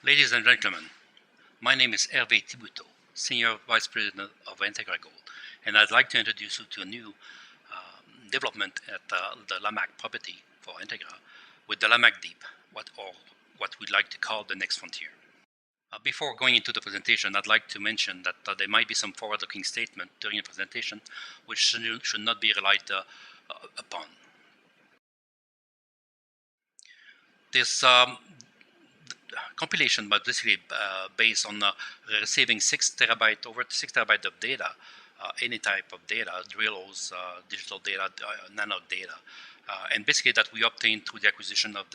Ladies and gentlemen, my name is Herve Thiboutot, Senior Vice President of Integra Gold, and I'd like to introduce you to a new development at the Lamaque property for Integra with the Lamaque Deep, what we'd like to call the next frontier. Before going into the presentation, I'd like to mention that there might be some forward-looking statement during the presentation which should not be relied upon. This compilation, but basically based on receiving over 6 terabytes of data, any type of data, drill holes, digital data, nano data, and basically that we obtained through the acquisition of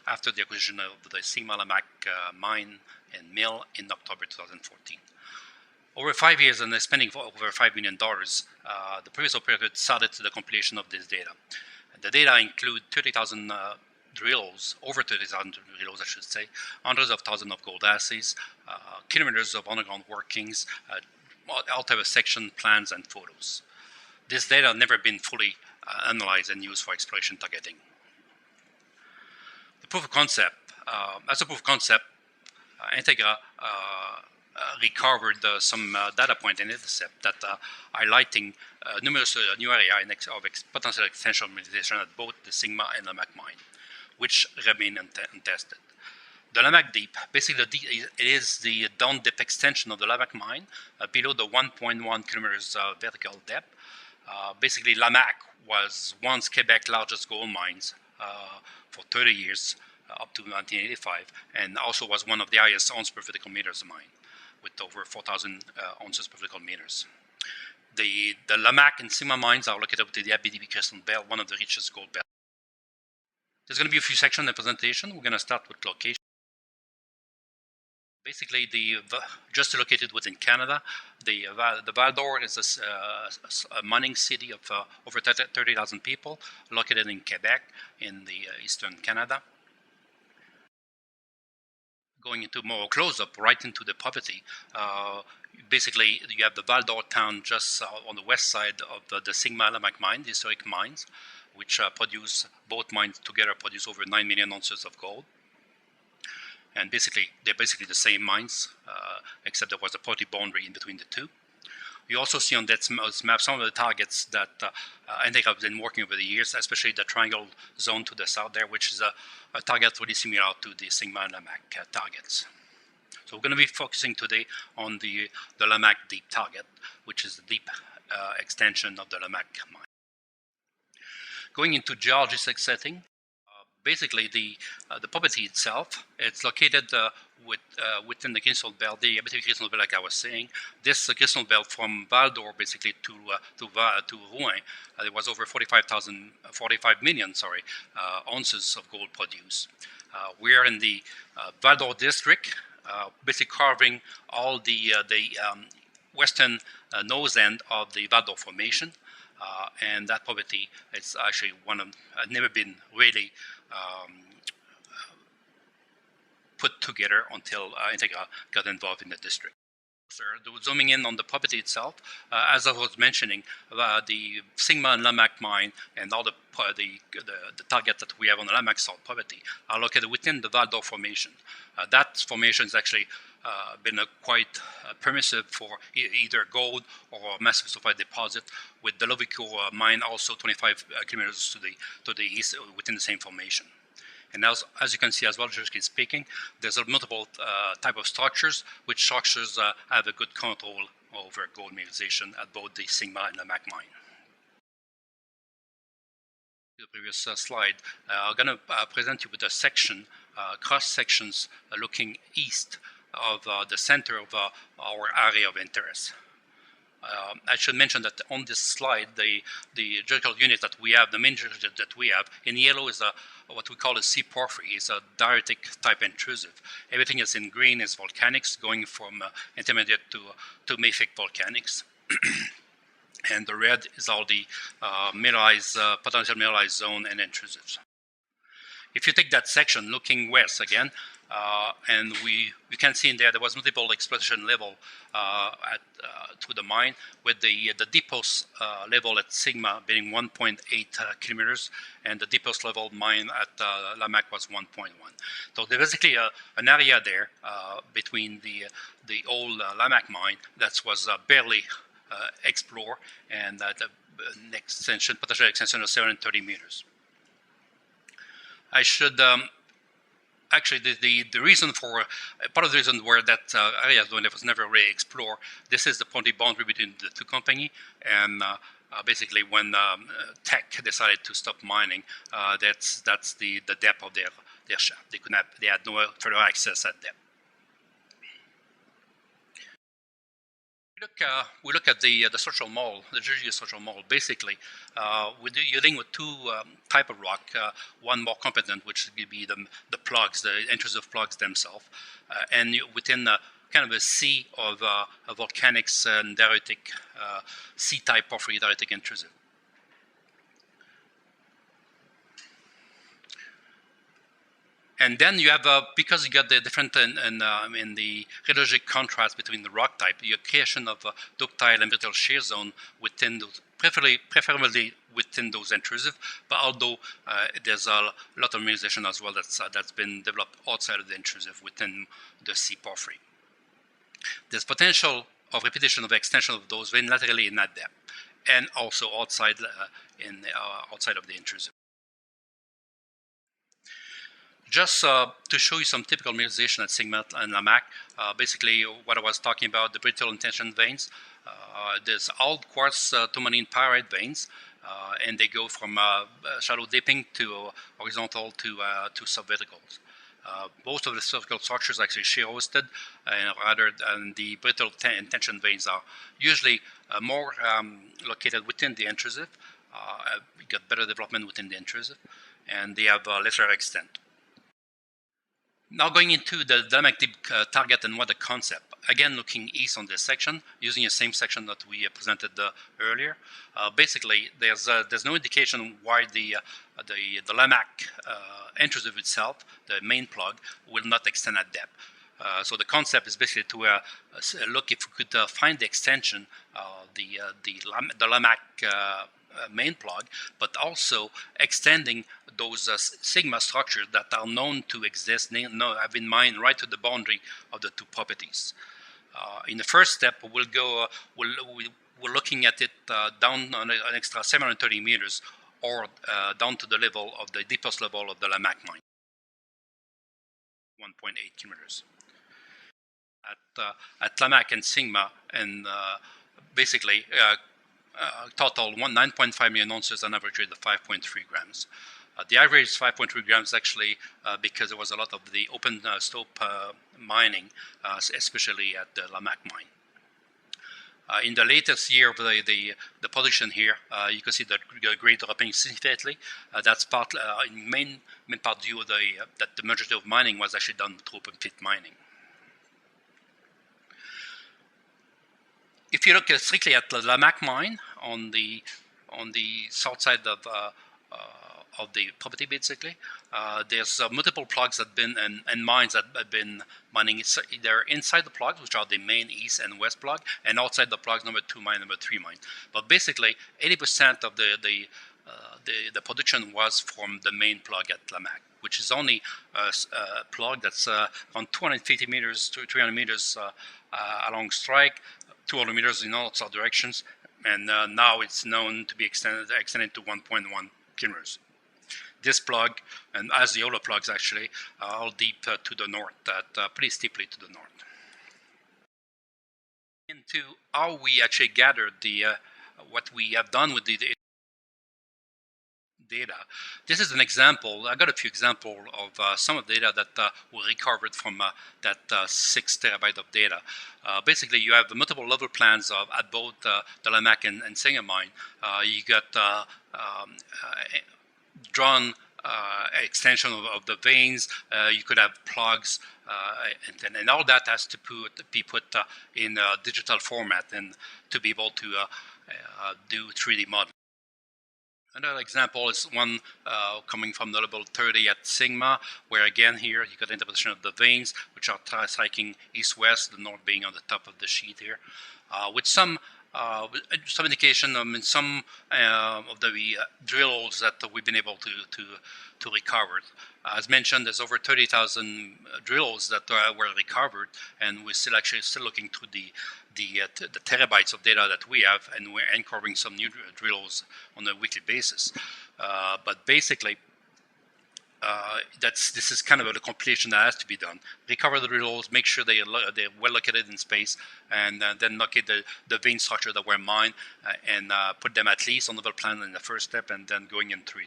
after the acquisition of the Sigma Lamaque mine and mill in October 2014. Over 5 years and spending over $5 million, the previous operator started the compilation of this data. The data include 30,000 drills, over 30,000 drills, I should say, hundreds of thousands of gold assays, kilometers of underground workings, all type of section plans and photos. This data have never been fully analyzed and used for exploration targeting. The proof of concept, as a proof of concept, Integra recovered some data point and intercept that highlighting numerous new areas of potential extension mineralization at both the Sigma and Lamaque mine, which remain untested. The Lamaque Deep, basically it is the down dip extension of the Lamaque mine below the 1.1 kilometers vertical depth. Basically, Lamaque was once Quebec's largest gold mines for 30 years, up to 1985, and also was one of the highest ounce per vertical meters mine, with over 4,000 ounces per vertical meters. The Lamaque and Sigma mines are located within the Abitibi Crystal Belt, one of the richest gold belts. There's going to be a few sections in the presentation. We're going to start with location. Basically, just located within Canada, the Val-d'Or is a mining city of over 30,000 people, located in Quebec, in the eastern Canada. Going into more close-up, right into the property, basically you have the Val-d'Or town just on the west side of the Sigma Lamaque mine, the historic mines, which both mines together produce over 9 million ounces of gold. And they're basically the same mines, except there was a property boundary in between the two. You also see on that map some of the targets that Integra have been working over the years, especially the triangle zone to the south there, which is a target really similar to the Sigma and Lamaque targets. So we're going to be focusing today on the Lamaque Deep target, which is the deep extension of the Lamaque mine. Going into geologistic setting, basically the property itself, it's located within the Crystal Belt, the Abitibi Crystal Belt, like I was saying. This Crystal Belt from Val-d'Or basically to Rouen, there was over 45 million ounces of gold produced. We are in the Val-d'Or district, basically carving all the western nose end of the Val-d'Or formation. And that property is actually never been really put together until Integra got involved in the district. Zooming in on the property itself, as I was mentioning, the Sigma and Lamaque mine and all the targets that we have on the Lamaque South property are located within the Val-d'Or formation. That formation has actually been quite permissive for either gold or massive sulfide deposit, with the Lovico mine also 25 kilometers to the east within the same formation. And as you can see as well, geologically speaking, there's multiple type of structures, which structures have a good control over gold mineralization at both the Sigma and Lamaque mine. The previous slide, I'm going to present you with a section, cross sections looking east of the center of our area of interest. I should mention that on this slide, the geological unit that we have, the main geological unit that we have, in yellow is what we call a sea porphyry. It's a dioritic type intrusive. Everything is in green is volcanics, going from intermediate to mafic volcanics. And the red is all the potential mineralized zone and intrusives. If you take that section looking west again, and we can see in there was multiple exploitation level to the mine, with the deepest level at Sigma being 1.8 kilometers, and the deepest level mine at Lamaque was 1.1. So there's basically an area there between the old Lamaque mine that was barely explored, and an extension, potential extension of 730 meters. I should actually the reason for part of the reason where that area was never really explored. This is the boundary between the two companies, and basically when Teck decided to stop mining, that's the depth of their shaft. They had no further access at depth. We look at the social model, the geology social model. Basically, we're dealing with two type of rock. One more competent, which would be the plugs, the intrusive plugs themselves, and within kind of a sea of volcanics and dioritic, C-type porphyry dioritic intrusive. And then you have, because you got the different in the rheologic contrast between the rock type, your creation of ductile and vertical shear zone within those, preferably within those intrusive. But although there's a lot of mineralization as well that's been developed outside of the intrusive within the sea porphyry. There's potential of repetition of extension of those veins laterally in that depth, and also outside outside of the intrusive. Just to show you some typical mineralization at Sigma and Lamaque, basically what I was talking about, the brittle intention veins. There's all quartz tourmaline pyrite veins, and they go from shallow dipping to horizontal to subverticals. Most of the subvertical structures are actually shear hosted, and rather than the brittle intention veins are usually more located within the intrusive. You get better development within the intrusive, and they have lesser extent. Now going into the Lamaque Deep target and what the concept. Again, looking east on this section, using the same section that we presented earlier. Basically, there's no indication why the Lamaque intrusive itself, the main plug, will not extend at depth. So the concept is basically to look if we could find the extension, the Lamaque main plug, but also extending those sigma structures that are known to exist, have been mined right to the boundary of the two properties. In the first step, we're looking at it down on an extra 730 meters, or down to the level of the deepest level of the Lamaque mine, 1.8 kilometers. At Lamaque and Sigma, and basically total 9.5 million ounces, an average rate of 5.3 grams. The average is 5.3 grams actually because there was a lot of the open stope mining, especially at the Lamaque mine. In the latest year of the production here, you can see the grade dropping significantly. That's part in main part due to that the majority of mining was actually done through open pit mining. If you look strictly at the Lamaque mine on the south side of the property, basically, there's multiple plugs that have been and mines that have been mining either inside the plugs, which are the main east and west plug, and outside the plugs number 2 mine, number 3 mine. But basically, 80% of the production was from the main plug at Lamaque, which is only a plug that's around 250 meters to 300 meters along strike, 200 meters in all directions, and now it's known to be extended to 1.1 kilometers. This plug, and as the other plugs actually, are all deep to the north, pretty steeply to the north. Into how we actually gathered what we have done with the data. This is an example. I got a few examples of some of the data that we recovered from that 6 terabyte of data. Basically, you have multiple level plans at both the Lamaque and Sigma mine. You got drawn extension of the veins. You could have plugs, and all that has to be put in a digital format and to be able to do 3D modeling. Another example is one coming from the level 30 at Sigma, where again here you got the interpretation of the veins, which are striking east-west, the north being on the top of the sheet here, with some indication in some of the drill holes that we've been able to recover. As mentioned, there's over 30,000 drill holes that were recovered, and we're still looking through the terabytes of data that we have, and we're uncovering some new drills on a weekly basis. But basically, this is kind of a compilation that has to be done. Recover the drills, make sure they're well located in space, and then locate the vein structure that were mined, and put them at least on the level plan in the first step, and then going in 3D.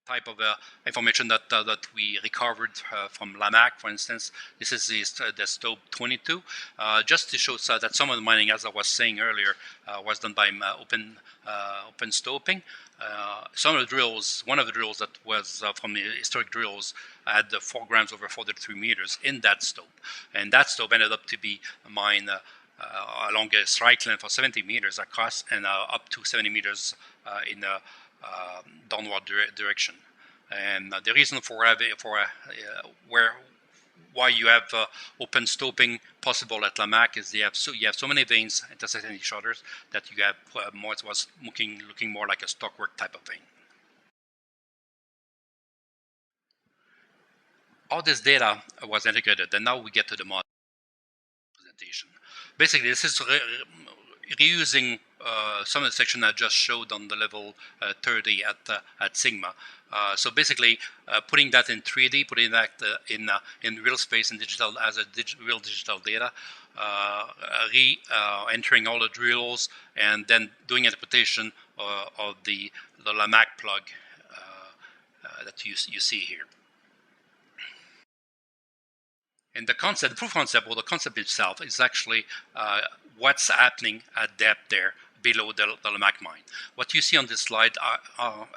Type of information that we recovered from Lamaque, for instance. This is the stope 22, just to show that some of the mining, as I was saying earlier, was done by open stoping. Some of the drills, one of the drills that was from the historic drills, had 4 grams over 43 meters in that stope, and that stope ended up to be mined along a strike length of 70 meters across and up to 70 meters in downward direction. And the reason why you have open stoping possible at Lamaque is you have so many veins intersecting each other that you have it was looking more like a stockwork type of vein. All this data was integrated, and now we get to the model presentation. Basically, this is reusing some of the section I just showed on the level 30 at Sigma. So basically, putting that in 3D, putting that in real space and digital as real digital data, entering all the drills, and then doing interpretation of the Lamaque plug that you see here. And the concept, the proof concept, or the concept itself, is actually what's happening at depth there below the Lamaque mine. What you see on this slide,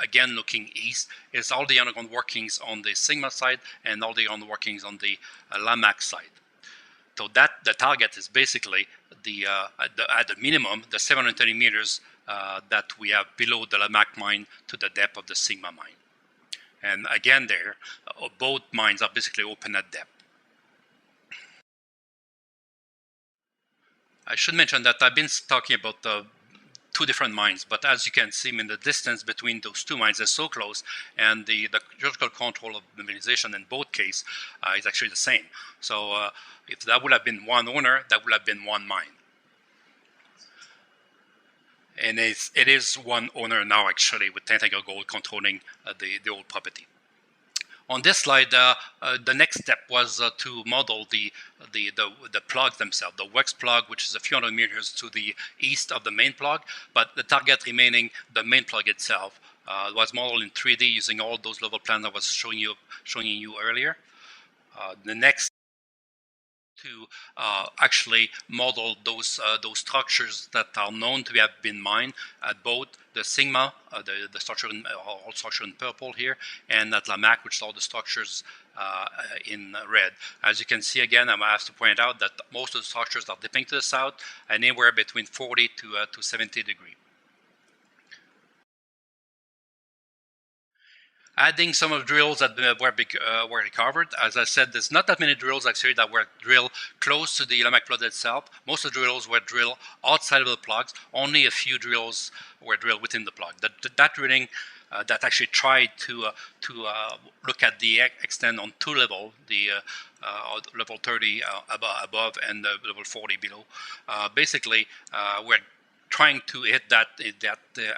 again looking east, is all the underground workings on the Sigma side and all the underground workings on the Lamaque side. So the target is basically at the minimum the 730 meters that we have below the Lamaque mine to the depth of the Sigma mine. And again, there, both mines are basically open at depth. I should mention that I've been talking about the 2 different mines, but as you can see, the distance between those 2 mines is so close, and the geological control of mineralization in both cases is actually the same. So if that would have been one owner, that would have been one mine. And it is one owner now, actually, with Integra Gold controlling the old property. On this slide, the next step was to model the plugs themselves, the wax plug, which is a few hundred meters to the east of the main plug, but the target remaining the main plug itself was modeled in 3D using all those level plans I was showing you earlier. The next to actually model those structures that are known to have been mined at both the Sigma, the structure all structure in purple here, and at Lamaque, which are the structures in red. As you can see, again, I'm asked to point out that most of the structures are dipping to the south, and anywhere between 40 to 70 degrees. Adding some of the drills that were recovered. As I said, there's not that many drills actually that were drilled close to the Lamaque plug itself. Most of the drills were drilled outside of the plugs. Only a few drills were drilled within the plug. That drilling that actually tried to look at the extent on 2 levels, the level 30 above and level 40 below. Basically, we're trying to hit that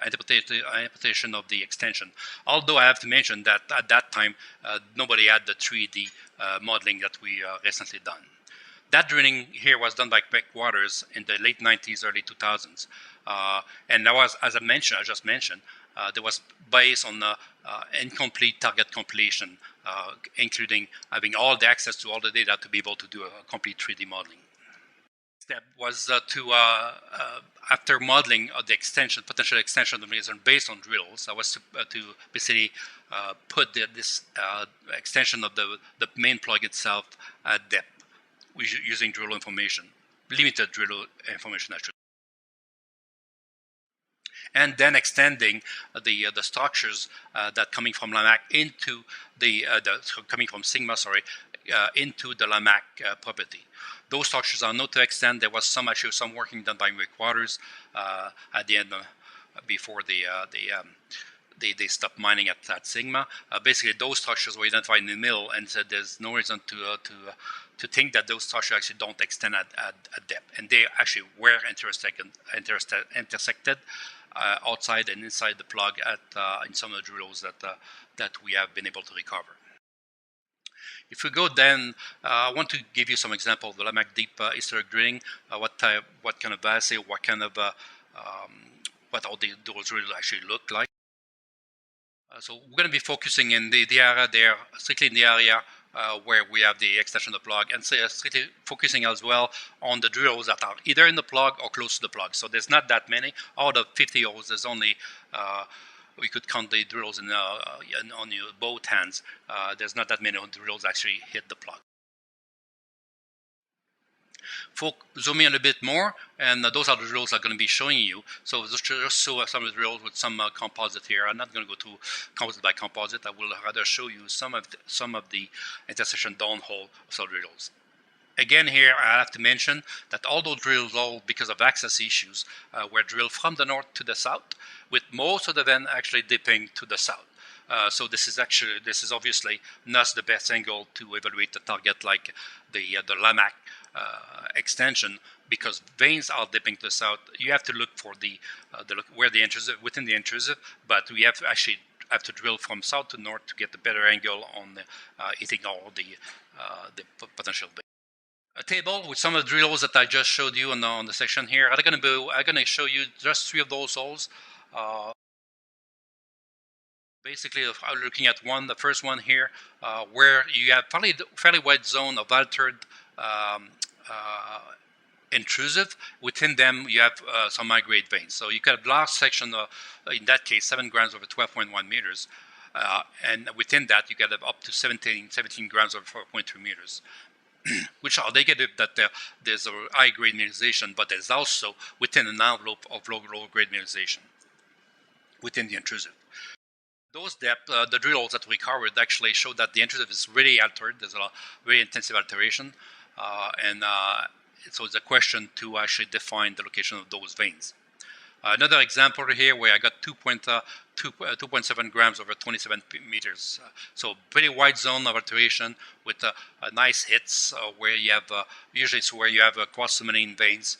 interpretation of the extension. Although I have to mention that at that time, nobody had the 3D modeling that we recently done. That drilling here was done by Backwaters in the late 90s, early 2000s. And that was, as I just mentioned, there was based on incomplete target compilation, including having all the access to all the data to be able to do a complete 3D modeling. Step was after modeling the potential extension of the mineralization based on drills, I was to basically put this extension of the main plug itself at depth using drill information, limited drill information actually. and then extending the structures that coming from Lamaque into coming from Sigma, sorry, into the Lamaque property. Those structures are not to extend. There was some working done by Breakwaters at the end before they stopped mining at Sigma. Basically, those structures were identified in the middle, and so there's no reason to think that those structures actually don't extend at depth. And they actually were intersected outside and inside the plug in some of the drills that we have been able to recover. If we go then, I want to give you some examples of the Lamaque Deep historic drilling, what kind of assay, what kind of what all those drills actually look like. So we're going to be focusing in the area there, strictly in the area where we have the extension of the plug, and strictly focusing as well on the drills that are either in the plug or close to the plug. So there's not that many. Out of 50 holes, there's only, we could count the drills on your both hands. There's not that many drills actually hit the plug. Zoom in a bit more, and those are the drills I'm going to be showing you. So just show some of the drills with some composite here. I'm not going to go to composite by composite. I will rather show you some of the intersection downhole of drills. Again, here I have to mention that all those drills, all because of access issues, were drilled from the north to the south, with most of the vent actually dipping to the south. So this is obviously not the best angle to evaluate the target like the Lamaque extension, because veins are dipping to the south. You have to look for where the intrusive, within the intrusive, but we have to drill from south to north to get the better angle on hitting all the potential veins. A table with some of the drills that I just showed you on the section here. I'm going to show you just 3 of those holes. Basically, looking at the first one here, where you have fairly wide zone of altered intrusive. Within them, you have some high-grade veins. So you got a large section, in that case, 7 grams over 12.1 meters. And within that, you get up to 17 grams over 4.2 meters. Which are indicative that there's a high-grade mineralization, but there's also within an envelope of low-grade mineralization within the intrusive. Those depth, the drills that we covered actually show that the intrusive is really altered. There's a very intensive alteration, and so it's a question to actually define the location of those veins. Another example here where I got 2.7 grams over 27 meters. So pretty wide zone of alteration with nice hits where you have, usually it's where you have quartz-luminine veins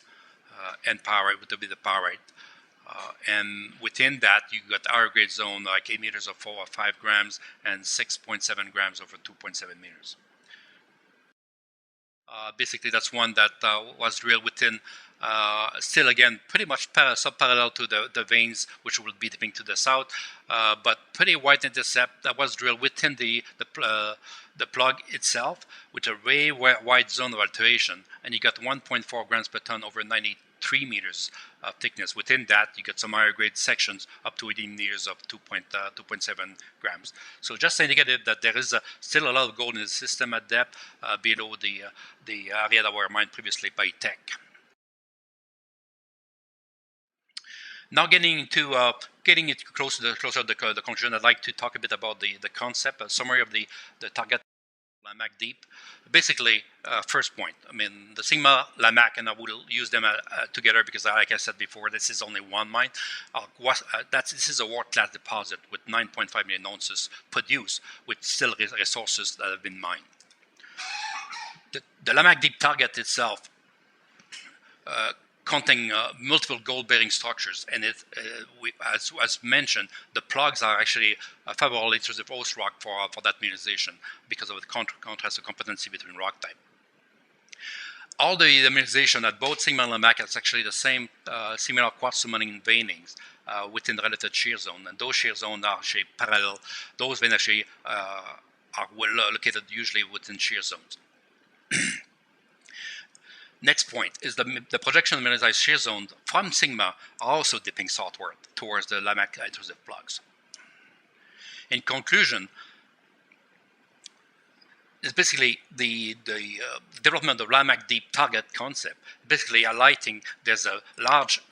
and pyrite, would be the pyrite. And within that, you got higher grade zone like 8 meters of 4 or 5 grams and 6.7 grams over 2.7 meters. Basically, that's one that was drilled within, still again, pretty much sub-parallel to the veins, which will be dipping to the south, but pretty wide intercept that was drilled within the plug itself with a very wide zone of alteration, and you got 1.4 grams per ton over 93 meters of thickness. Within that, you get some higher grade sections up to 18 meters of 2.7 grams. So just indicative that there is still a lot of gold in the system at depth below the area that were mined previously by Tech. Now getting it closer to the conclusion, I'd like to talk a bit about the concept, a summary of the target Lamaque Deep. Basically, first point, I mean, the Sigma, Lamaque, and I will use them together because, like I said before, this is only one mine. This is a world-class deposit with 9.5 million ounces produced with still resources that have been mined. The Lamaque Deep target itself containing multiple gold-bearing structures, and as mentioned, the plugs are actually a favorable intrusive host rock for that mineralization because of the contrast of competency between rock type. All the mineralization at both Sigma and Lamaque is actually the same similar quartz-luminine veinings within the relative shear zone, and those shear zones are actually parallel. Those veins actually are well located usually within shear zones. Next point is the projection of mineralized shear zone from Sigma are also dipping southward towards the Lamaque intrusive plugs. In conclusion, is basically the development of Lamaque Deep target concept, basically highlighting there's a large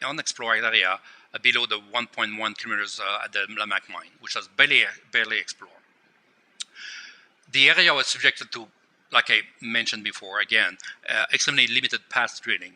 unexplored area below the 1.1 kilometers at the Lamaque mine, which was barely explored. The area was subjected to, like I mentioned before, again, extremely limited past drilling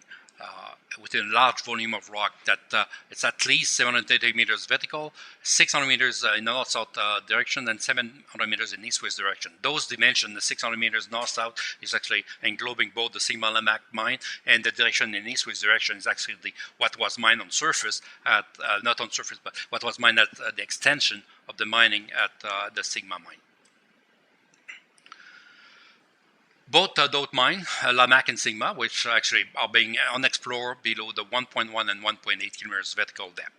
within a large volume of rock that it's at least 780 meters vertical, 600 meters in the north-south direction, and 700 meters in east-west direction. Those dimensions, the 600 meters north-south, is actually englobing both the Sigma Lamaque mine, and the direction in east-west direction is actually what was mined on surface, not on surface, but what was mined at the extension of the mining at the Sigma mine. Both those mines, Lamaque and Sigma, which actually are being unexplored below the 1.1 and 1.8 kilometers vertical depth.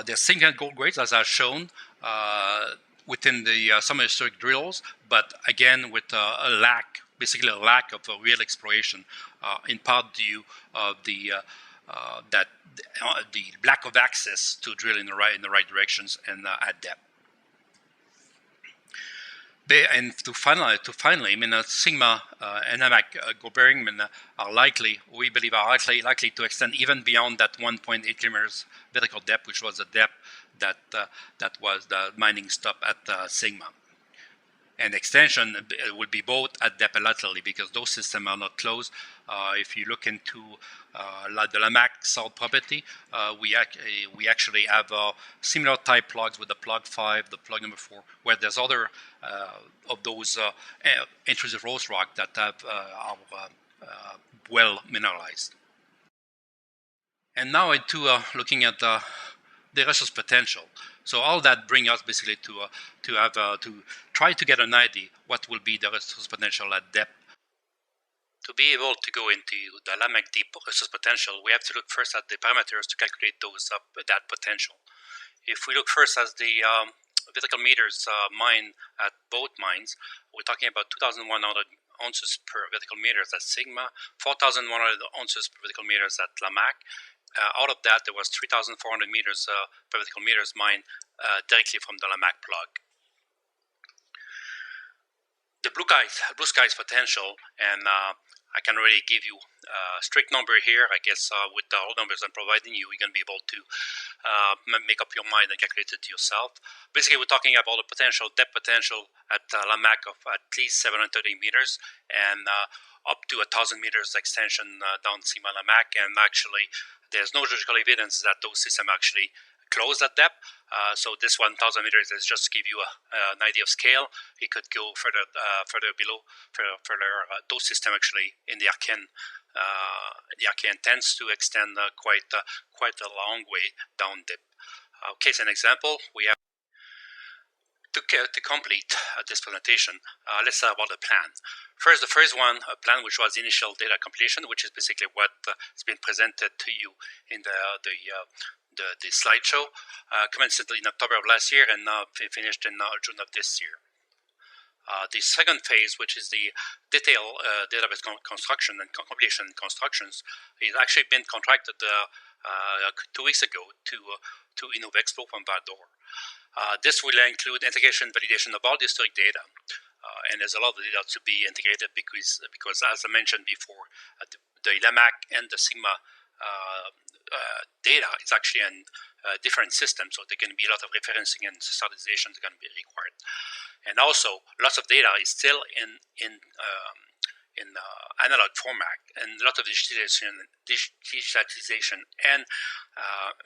There's significant gold grades, as I've shown, within the some historic drills, but again with basically a lack of real exploration, in part due of the lack of access to drill in the right directions and at depth. And to finally, I mean, Sigma and Lamaque gold bearing are likely, we believe, are likely to extend even beyond that 1.8 kilometers vertical depth, which was the depth that was the mining stop at Sigma. And extension would be both at depth and laterally, because those systems are not closed. If you look into the Lamaque South property, we actually have similar type plugs with the plug 5, the plug number 4, where there's other of those intrusive rose rock that are well mineralized. And now into looking at the resource potential. So all that brings us basically to try to get an idea what will be the resource potential at depth. To be able to go into the Lamaque Deep resource potential, we have to look first at the parameters to calculate that potential. If we look first at the vertical meters mined at both mines, we're talking about 2,100 ounces per vertical meters at Sigma, 4,100 ounces per vertical meters at Lamaque. Out of that, there was 3,400 meters per vertical meters mined directly from the Lamaque plug. The blue skies potential, and I can already give you a strict number here. I guess with the old numbers I'm providing you, you're going to be able to make up your mind and calculate it yourself. Basically, we're talking about the depth potential at Lamaque of at least 730 meters and up to 1,000 meters extension down Sigma Lamaque. And actually, there's no geological evidence that those systems actually close at depth. So this 1,000 meters is just to give you an idea of scale. It could go further below, those systems actually in the Archean tends to extend quite a long way down dip. Case an example, we have to complete this presentation. Let's talk about the plan. First, the first one, a plan which was initial data compilation, which is basically what has been presented to you in the slideshow, commenced in October of last year and finished in June of this year. The second phase, which is the detailed database construction and compilation constructions, is actually been contracted 2 weeks ago to Innovexplo from Val-d'Or. This will include integration and validation of all the historic data. And there's a lot of data to be integrated because as I mentioned before, the Lamaque and the Sigma data is actually in different systems, so there can be a lot of referencing and standardization is going to be required. And also, lots of data is still in analog format, and a lot of digitalization and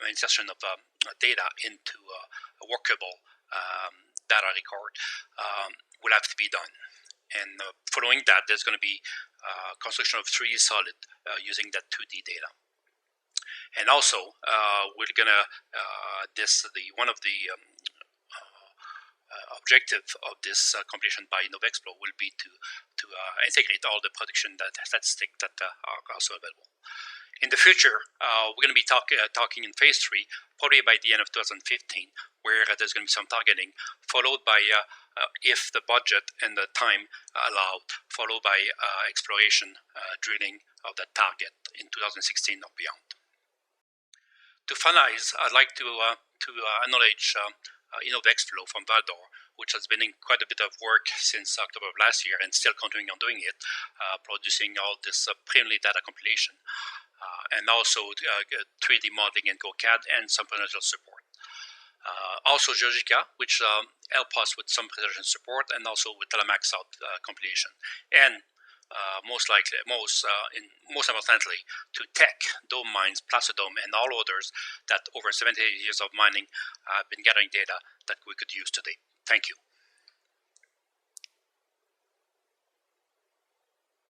insertion of data into a workable data record will have to be done. And following that, there's going to be construction of 3D solid using that 2D data. And also, we're going to one of the objective of this completion by Innovexplo will be to integrate all the production statistics that are also available. In the future, we're going to be talking in phase 3, probably by the end of 2015, where there's going to be some targeting, followed by, if the budget and the time allowed, followed by exploration drilling of the target in 2016 or beyond. To finalize, I'd like to acknowledge Innovexplo from Val-d'Or, which has been in quite a bit of work since October of last year and still continuing on doing it, producing all this preliminary data compilation. and also 3D modeling in GoCAD and some potential support. Also Geogica, which help us with some precision support, and also with the Lamaque South compilation. And most importantly, to Tech, Dome Mines, Placidome, and all others that over 70 years of mining have been gathering data that we could use today. Thank you.